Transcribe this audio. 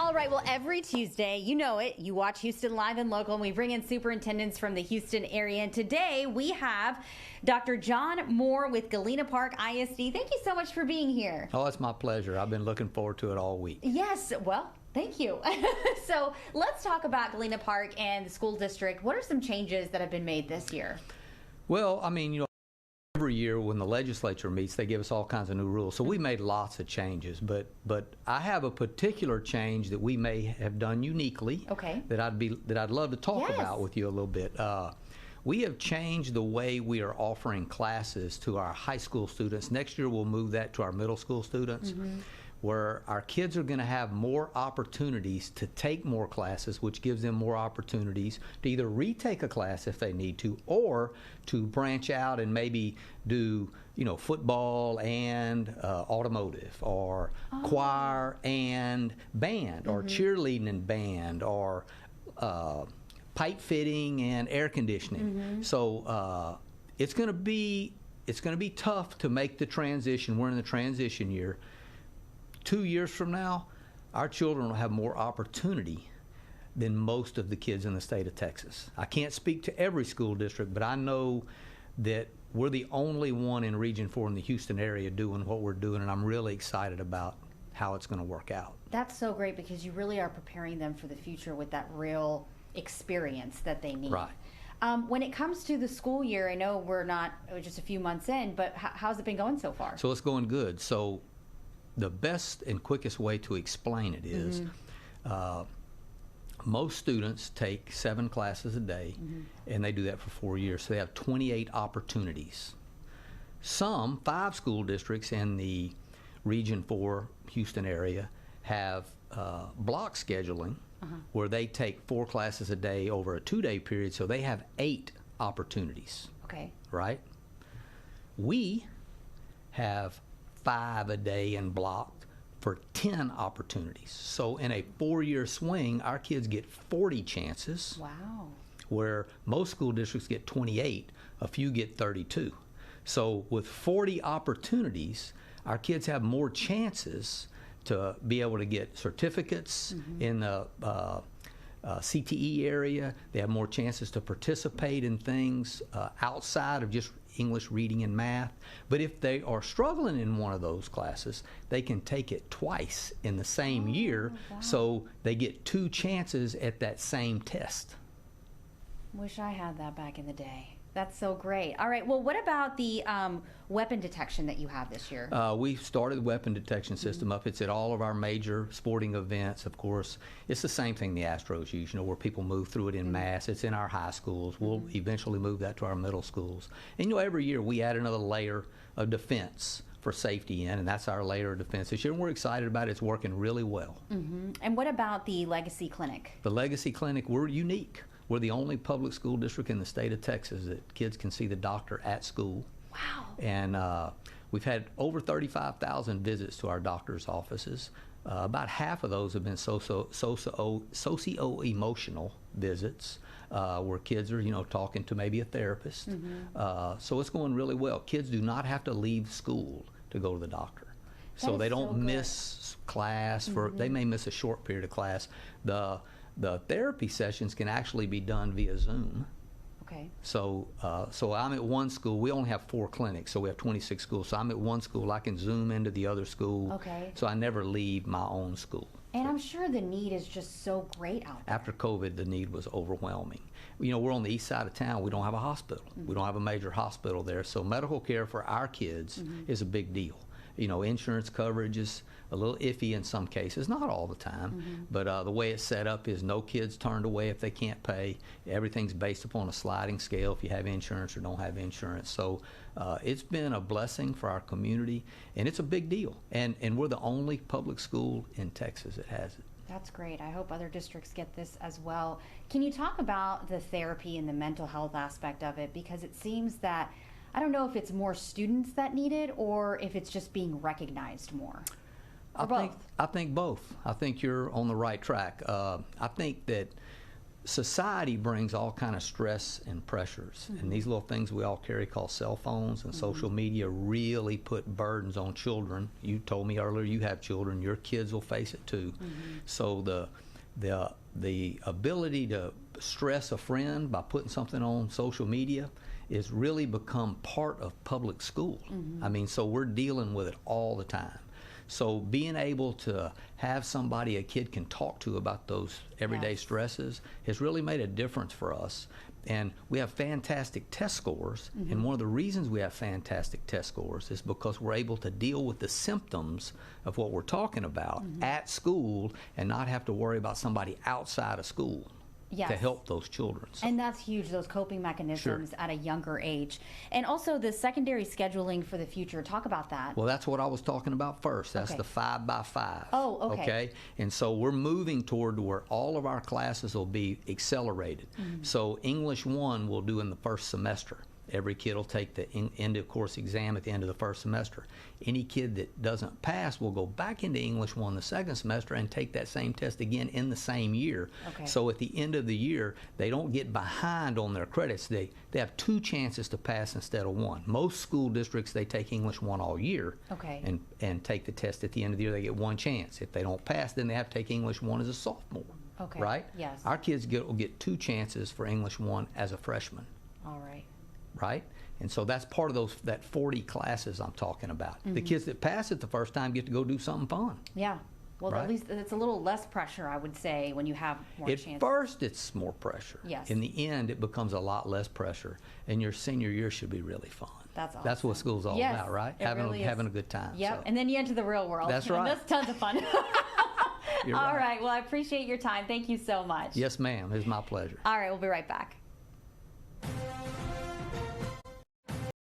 All right, well, every Tuesday, you know it, you watch Houston Live and Local, and we bring in superintendents from the Houston area. And today we have Dr. John Moore with Galena Park I.S.D. Thank you so much for being here. Oh, it's my pleasure. I've been looking forward to it all week. Yes, well, thank you. So let's talk about Galena Park and the school district. What are some changes that have been made this year? Well, I mean, every year when the legislature meets, they give us all kinds of new rules. So we made lots of changes, but I have a particular change that we may have done uniquely. Okay. That I'd love to talk about with you a little bit. We have changed the way we are offering classes to our high school students. Next year we'll move that to our middle school students. Where our kids are going to have more opportunities to take more classes, which gives them more opportunities to either retake a class if they need to, or to branch out and maybe do, football and automotive, or choir and band, or cheerleading and band, or pipe fitting and air conditioning. So it's going to be tough to make the transition. We're in the transition year. 2 years from now, our children will have more opportunity than most of the kids in the state of Texas. I can't speak to every school district, but I know that we're the only one in Region 4 in the Houston area doing what we're doing, and I'm really excited about how it's going to work out. That's so great, because you really are preparing them for the future with that real experience that they need. Right. When it comes to the school year, I know we're just a few months in, but how's it been going so far? So it's going good. So the best and quickest way to explain it is most students take 7 classes a day, and they do that for 4 years. So they have 28 opportunities. Some 5 school districts in the Region 4 Houston area have block scheduling, where they take 4 classes a day over a 2-day period, so they have 8 opportunities. Okay. Right? We have 5 a day and blocked for 10 opportunities. So in a 4-year swing, our kids get 40 chances. Wow. Where most school districts get 28, a few get 32. So with 40 opportunities, our kids have more chances to be able to get certificates in the CTE area. They have more chances to participate in things outside of just English, reading, and math. But if they are struggling in one of those classes, they can take it twice in the same year, so they get 2 chances at that same test. Wish I had that back in the day. That's so great. All right, well, what about the weapon detection that you have this year? We started the weapon detection system up. It's at all of our major sporting events, of course. It's the same thing the Astros use, where people move through it in mass. It's in our high schools. We'll eventually move that to our middle schools. And, every year we add another layer of defense for safety in, and that's our layer of defense this year, and we're excited about it. It's working really well. And what about the Legacy Clinic? The Legacy Clinic, we're unique. We're the only public school district in the state of Texas that kids can see the doctor at school. Wow. And we've had over 35,000 visits to our doctor's offices. About half of those have been socio-emotional visits, where kids are, talking to maybe a therapist. So it's going really well. Kids do not have to leave school to go to the doctor. So they don't miss class they may miss a short period of class. The therapy sessions can actually be done via Zoom. Okay. So I'm at one school. We only have 4 clinics, so we have 26 schools. So I'm at one school. I can Zoom into the other school. Okay. So I never leave my own school. And I'm sure the need is just so great out there. After COVID, the need was overwhelming. We're on the east side of town. We don't have a hospital. We don't have a major hospital there. So medical care for our kids is a big deal. Insurance coverage is a little iffy in some cases, not all the time, but the way it's set up is no kids turned away if they can't pay. Everything's based upon a sliding scale if you have insurance or don't have insurance. So it's been a blessing for our community, and it's a big deal. And we're the only public school in Texas that has it. That's great. I hope other districts get this as well. Can you talk about the therapy and the mental health aspect of it? Because it seems that I don't know if it's more students that need it or if it's just being recognized more. Or both. I think both. I think you're on the right track. I think that society brings all kind of stress and pressures, and these little things we all carry called cell phones and social media really put burdens on children. You told me earlier you have children, your kids will face it too. So the ability to stress a friend by putting something on social media is really become part of public school. I mean, so we're dealing with it all the time. So being able to have somebody a kid can talk to about those everyday stresses has really made a difference for us. And we have fantastic test scores. And one of the reasons we have fantastic test scores is because we're able to deal with the symptoms of what we're talking about at school and not have to worry about somebody outside of school. To help those children. And that's huge, those coping mechanisms at a younger age. And also the secondary scheduling for the future. Talk about that. Well, that's what I was talking about first. That's the 5x5. Oh, okay. And so we're moving toward where all of our classes will be accelerated. So English 1 we'll do in the first semester. Every kid will take the end of course exam at the end of the first semester. Any kid that doesn't pass will go back into English 1 the second semester and take that same test again in the same year. So at the end of the year, they don't get behind on their credits. They have 2 chances to pass instead of 1. Most school districts, they take English 1 all year and take the test at the end of the year. They get 1 chance. If they don't pass, then they have to take English 1 as a sophomore. Right? Yes. Our kids will get 2 chances for English 1 as a freshman. All right. Right? And so that's part of that 40 classes I'm talking about. The kids that pass it the first time get to go do something fun. Yeah. Well, at least it's a little less pressure, I would say, when you have more chances. At first, it's more pressure. Yes. In the end, it becomes a lot less pressure. And your senior year should be really fun. That's awesome. That's what school's all about, right? Having a good time. Yep. So. And then you enter the real world. That's right. And that's tons of fun. You're all right. Well, I appreciate your time. Thank you so much. Yes, ma'am. It's my pleasure. All right. We'll be right back.